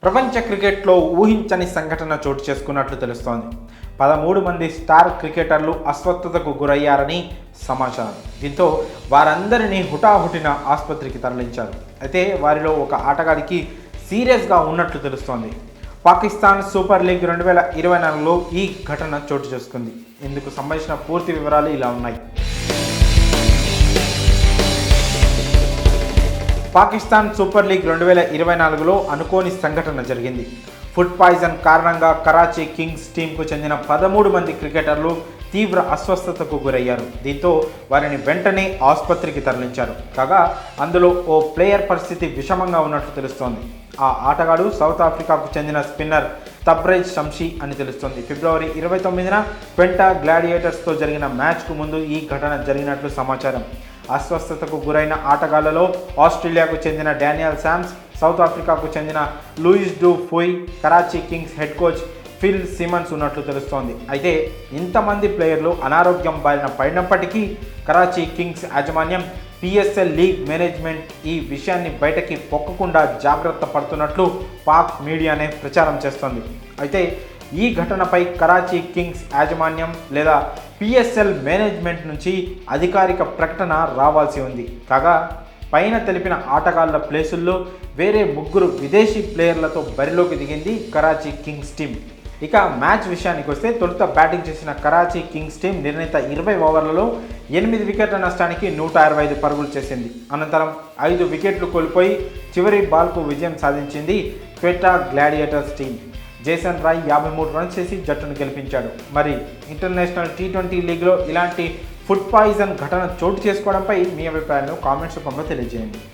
ప్రపంచ క్రికెట్లో ఊహించని సంఘటన చోటు చేసుకున్నట్లు తెలుస్తోంది. 13 మంది స్టార్ క్రికెటర్లు అస్వస్థతకు గురయ్యారని సమాచారం. దీంతో వారందరినీ హుటాహుటిన ఆసుపత్రికి తరలించారు. అయితే వారిలో ఒక ఆటగాడికి సీరియస్గా ఉన్నట్లు తెలుస్తోంది. పాకిస్తాన్ సూపర్ లీగ్ 2024లో ఈ ఘటన చోటు చేసుకుంది. ఇందుకు సంబంధించిన పూర్తి వివరాలు ఇలా ఉన్నాయి. పాకిస్తాన్ సూపర్ లీగ్ 2024లో అనుకోని సంఘటన జరిగింది. ఫుడ్ పాయిజన్ కారణంగా కరాచీ కింగ్స్ టీంకు చెందిన 13 మంది క్రికెటర్లు తీవ్ర అస్వస్థతకు గురయ్యారు. దీంతో వారిని వెంటనే ఆసుపత్రికి తరలించారు. కాగా అందులో ఓ ప్లేయర్ పరిస్థితి విషమంగా ఉన్నట్లు తెలుస్తోంది. ఆ ఆటగాడు సౌత్ ఆఫ్రికాకు చెందిన స్పిన్నర్ తబ్రేజ్ షంషీ అని తెలుస్తోంది. ఫిబ్రవరి 29న క్వెంటా గ్లాడియేటర్స్తో జరిగిన మ్యాచ్కు ముందు ఈ ఘటన జరిగినట్లు సమాచారం. అస్వస్థతకు గురైన ఆటగాళ్లలో ఆస్ట్రేలియాకు చెందిన డానియల్ శామ్స్, సౌత్ ఆఫ్రికాకు చెందిన Leus du Plooy, Karachi kings head coach Phil Simmons ఉన్నట్లు తెలుస్తోంది. అయితే ఇంతమంది ప్లేయర్లు అనారోగ్యం బారిన పడినప్పటికీ కరాచీ కింగ్స్ యాజమాన్యం, పిఎస్ఎల్ లీగ్ మేనేజ్మెంట్ ఈ విషయాన్ని బయటకి పొక్కకుండా జాగ్రత్త పడుతున్నట్లు పాక్ మీడియానే ప్రచారం చేస్తోంది. అయితే ఈ ఘటనపై కరాచీ కింగ్స్ యాజమాన్యం లేదా పిఎస్ఎల్ మేనేజ్మెంట్ నుంచి అధికారిక ప్రకటన రావాల్సి ఉంది. కాగా పైన తెలిపిన ఆటగాళ్ల ప్లేసుల్లో వేరే 3 విదేశీ ప్లేయర్లతో బరిలోకి దిగింది కరాచీ కింగ్స్ టీం. ఇక మ్యాచ్ విషయానికి వస్తే తొలుత బ్యాటింగ్ చేసిన కరాచీ కింగ్స్ టీం నిర్ణీత 20 ఓవర్లలో 8 వికెట్ల నష్టానికి 165 పరుగులు చేసింది. అనంతరం 5 వికెట్లు కోల్పోయి చివరి బాల్కు విజయం సాధించింది Quetta gladiators team. Jason Roy 53 runs చేసి జట్టును గెలిపించాడు. మరి ఇంటర్నేషనల్ T20 లీగ్లో ఇలాంటి ఫుడ్ పాయిజన్ ఘటన చోటు చేసుకోవడంపై మీ అభిప్రాయాలను కామెంట్స్ రూపంలో తెలియజేయండి.